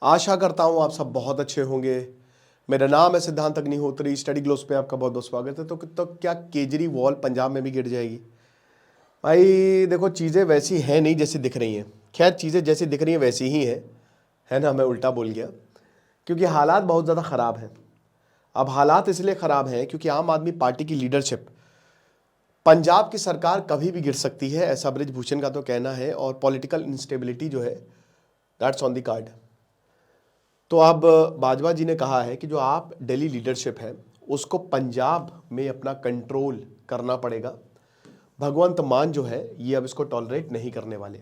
आशा करता हूँ आप सब बहुत अच्छे होंगे। मेरा नाम है सिद्धांत अग्निहोत्री। स्टडी ग्लोस पे आपका बहुत बहुत स्वागत है। तो क्या केजरीवाल पंजाब में भी गिर जाएगी? भाई देखो, चीज़ें वैसी हैं नहीं जैसी दिख रही हैं। खैर, चीज़ें जैसी दिख रही हैं वैसी ही हैं, है ना। मैं उल्टा बोल गया, क्योंकि हालात बहुत ज़्यादा ख़राब हैं। अब हालात इसलिए ख़राब हैं क्योंकि आम आदमी पार्टी की लीडरशिप, पंजाब की सरकार कभी भी गिर सकती है, ऐसा ब्रिजभूषण का तो कहना है। और पॉलिटिकल इंस्टेबिलिटी जो है, दैट्स ऑन द कार्ड। तो अब बाजवा जी ने कहा है कि जो आप दिल्ली लीडरशिप है उसको पंजाब में अपना कंट्रोल करना पड़ेगा। भगवंत मान जो है ये अब इसको टॉलरेट नहीं करने वाले।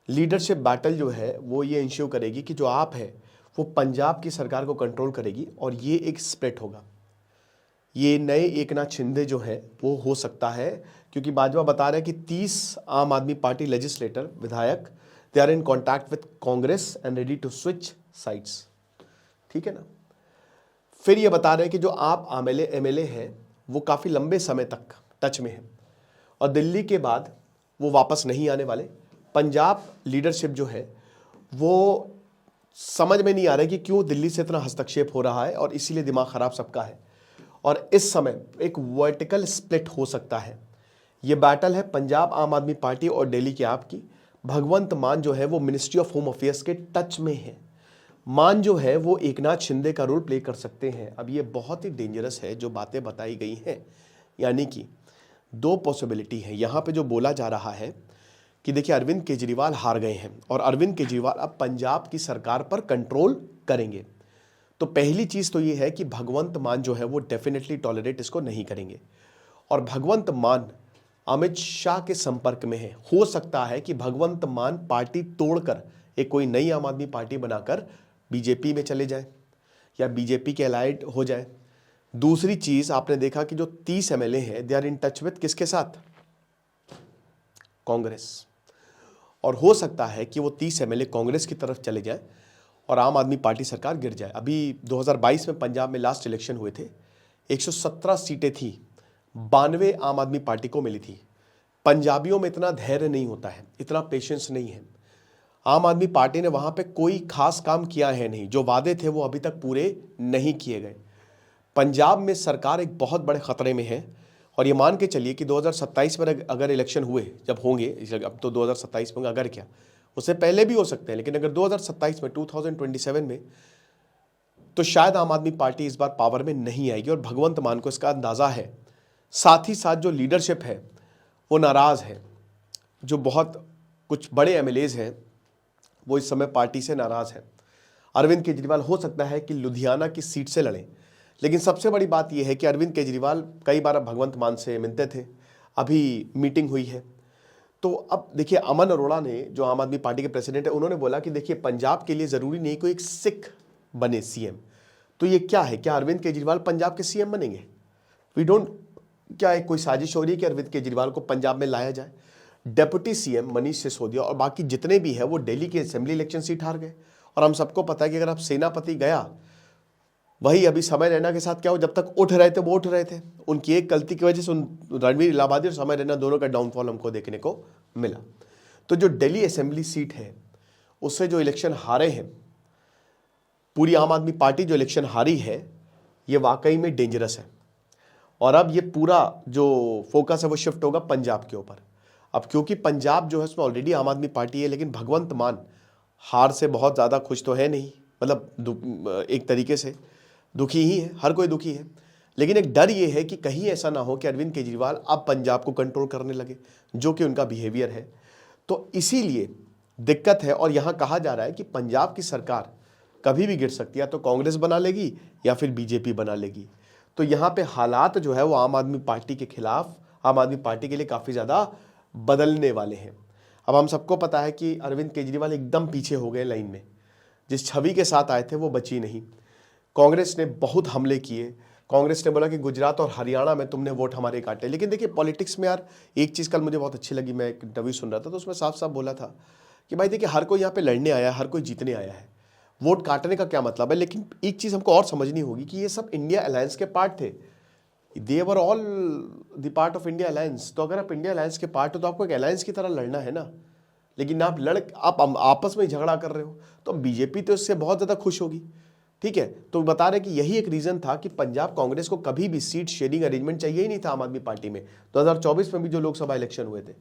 लीडरशिप बैटल जो है वो ये इंश्योर करेगी कि जो आप है वो पंजाब की सरकार को कंट्रोल करेगी और ये एक स्प्लिट होगा। ये नए एकनाथ शिंदे जो है वो हो सकता है, क्योंकि बाजवा बता रहे हैं कि 30 आम आदमी पार्टी लेजिस्लेटर विधायक they are in contact with Congress and ready to switch sides. ठीक है ना। फिर ये बता रहे हैं कि जो आप एमएलए हैं वो काफ़ी लंबे समय तक टच में हैं और दिल्ली के बाद वो वापस नहीं आने वाले। पंजाब लीडरशिप जो है वो समझ में नहीं आ रहा है कि क्यों दिल्ली से इतना हस्तक्षेप हो रहा है, और इसीलिए दिमाग खराब सबका है। और इस समय एक वर्टिकल स्प्लिट हो सकता है। ये बैटल है पंजाब आम आदमी पार्टी और दिल्ली की आपकी। भगवंत मान जो है वो मिनिस्ट्री ऑफ होम अफेयर्स के टच में है। मान जो है वो एकनाथ शिंदे का रोल प्ले कर सकते हैं। अब ये बहुत ही डेंजरस है जो बातें बताई गई हैं, यानी कि दो पॉसिबिलिटी है यहाँ पे। जो बोला जा रहा है कि देखिए, अरविंद केजरीवाल हार गए हैं और अरविंद केजरीवाल अब पंजाब की सरकार पर कंट्रोल करेंगे। तो पहली चीज़ तो ये है कि भगवंत मान जो है वो डेफिनेटली टॉलरेट इसको नहीं करेंगे। और भगवंत मान अमित शाह के संपर्क में है। हो सकता है कि भगवंत मान पार्टी तोड़कर एक कोई नई आम आदमी पार्टी बनाकर बीजेपी में चले जाए या बीजेपी के अलाइड हो जाए। दूसरी चीज, आपने देखा कि जो 30 एमएलए हैं they are in touch with किसके साथ? कांग्रेस। और हो सकता है कि वो 30 एमएलए कांग्रेस की तरफ चले जाए और आम आदमी पार्टी सरकार गिर जाए। अभी 2022 में पंजाब में लास्ट इलेक्शन हुए थे, 117 सीटें थी, 92 आम आदमी पार्टी को मिली थी। पंजाबियों में इतना धैर्य नहीं होता है, इतना पेशेंस नहीं है। आम आदमी पार्टी ने वहां पे कोई खास काम किया है नहीं, जो वादे थे वो अभी तक पूरे नहीं किए गए। पंजाब में सरकार एक बहुत बड़े खतरे में है। और ये मान के चलिए कि 2027 में अगर इलेक्शन हुए, जब होंगे, अब तो 2027 में होंगे, अगर क्या उससे पहले भी हो सकते हैं, लेकिन अगर 2027 में 2027 में, तो शायद आम आदमी पार्टी इस बार पावर में नहीं आएगी और भगवंत मान को इसका अंदाजा है। साथ ही साथ जो लीडरशिप है वो नाराज है। जो बहुत कुछ बड़े एमएलएज हैं वो इस समय पार्टी से नाराज है। अरविंद केजरीवाल हो सकता है कि लुधियाना की सीट से लड़ें, लेकिन सबसे बड़ी बात यह है कि अरविंद केजरीवाल कई बार भगवंत मान से मिलते थे, अभी मीटिंग हुई है। तो अब देखिए, अमन अरोड़ा ने, जो आम आदमी पार्टी के प्रेसिडेंट है, उन्होंने बोला कि देखिए, पंजाब के लिए ज़रूरी नहीं कोई एक सिख बने सीएम। तो ये क्या है? क्या अरविंद केजरीवाल पंजाब के सीएम बनेंगे? वी डोंट, क्या एक कोई साजिश हो रही है कि अरविंद केजरीवाल को पंजाब में लाया जाए? डेप्यूटी सीएम मनीष सिसोदिया और बाकी जितने भी है वो दिल्ली की असेंबली इलेक्शन सीट हार गए। और हम सबको पता है कि अगर आप सेनापति गया, वही अभी समय रैना के साथ क्या हो, जब तक उठ रहे थे वो उठ रहे थे। उनकी एक गलती की वजह से रणवीर इलाहाबादी और समय रैना दोनों का डाउनफॉल हमको देखने को मिला। तो जो दिल्ली असेंबली सीट है उससे जो इलेक्शन हारे हैं, पूरी आम आदमी पार्टी जो इलेक्शन हारी है, ये वाकई में डेंजरस है। और अब ये पूरा जो फोकस है वो शिफ्ट होगा पंजाब के ऊपर। अब क्योंकि पंजाब जो है उसमें ऑलरेडी आम आदमी पार्टी है, लेकिन भगवंत मान हार से बहुत ज़्यादा खुश तो है नहीं, मतलब एक तरीके से दुखी ही है, हर कोई दुखी है। लेकिन एक डर ये है कि कहीं ऐसा ना हो कि अरविंद केजरीवाल अब पंजाब को कंट्रोल करने लगे, जो कि उनका बिहेवियर है। तो इसीलिए दिक्कत है। और यहाँ कहा जा रहा है कि पंजाब की सरकार कभी भी गिर सकती है, तो कांग्रेस बना लेगी या फिर बीजेपी बना लेगी। तो यहाँ पे हालात जो है वो आम आदमी पार्टी के खिलाफ, आम आदमी पार्टी के लिए काफ़ी ज़्यादा बदलने वाले हैं। अब हम सबको पता है कि अरविंद केजरीवाल एकदम पीछे हो गए लाइन में। जिस छवि के साथ आए थे वो बची नहीं। कांग्रेस ने बहुत हमले किए। कांग्रेस ने बोला कि गुजरात और हरियाणा में तुमने वोट हमारे काटे। लेकिन देखिए, पॉलिटिक्स में यार एक चीज़ कल मुझे बहुत अच्छी लगी, मैं एक इंटरव्यू सुन रहा था तो उसमें साफ साफ बोला था कि भाई देखिए, हर कोई यहाँ पे लड़ने आया है, हर कोई जीतने आया है, वोट काटने का क्या मतलब है। लेकिन एक चीज़ हमको और समझनी होगी कि ये सब इंडिया अलायंस के पार्ट थे। They were all the part of India alliance. तो अगर आप इंडिया अलायंस के पार्ट हो तो आपको एक अलायंस की तरह लड़ना है ना। लेकिन आप आपस में झगड़ा कर रहे हो, तो बीजेपी तो इससे बहुत ज़्यादा खुश होगी। ठीक है, तो बता रहे कि यही एक रीज़न था कि पंजाब कांग्रेस को कभी भी सीट शेयरिंग अरेंजमेंट चाहिए ही नहीं था आम आदमी पार्टी में, 2024 में भी जो लोकसभा इलेक्शन हुए थे।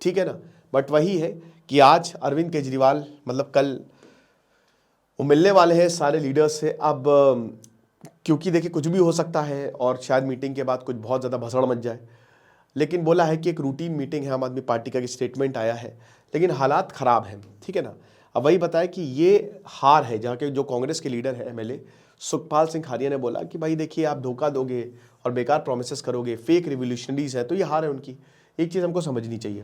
ठीक है ना, बट वही है कि आज अरविंद केजरीवाल मतलब कल वो मिलने वाले हैं सारे लीडर्स से। अब क्योंकि देखिए कुछ भी हो सकता है और शायद मीटिंग के बाद कुछ बहुत ज़्यादा भसड़ मच जाए, लेकिन बोला है कि एक रूटीन मीटिंग है आम आदमी पार्टी का, स्टेटमेंट आया है, लेकिन हालात ख़राब हैं। ठीक है ना, अब वही बताया कि ये हार है, जहाँ के जो कांग्रेस के लीडर है एमएलए सुखपाल सिंह खारिया ने बोला कि भाई देखिए आप धोखा दोगे और बेकार प्रोमिसेस करोगे, फेक रिवोल्यूशनरीज है, तो ये हार है उनकी। एक चीज़ हमको समझनी चाहिए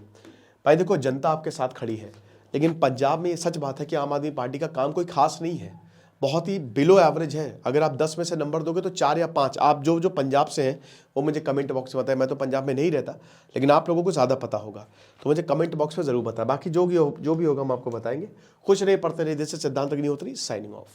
भाई, देखो जनता आपके साथ खड़ी है, लेकिन पंजाब में ये सच बात है कि आम आदमी पार्टी का काम कोई खास नहीं है, बहुत ही बिलो एवरेज है। अगर आप 10 में से नंबर दोगे तो 4 या 5। आप जो पंजाब से हैं वो मुझे कमेंट बॉक्स में बताएं। मैं तो पंजाब में नहीं रहता, लेकिन आप लोगों को ज़्यादा पता होगा, तो मुझे कमेंट बॉक्स में ज़रूर बताएं। बाकी जो भी होगा हम आपको बताएंगे। खुश रहिए, पढ़ते रहिए। जैसे सिद्धांत अग्निहोत्री, साइनिंग ऑफ।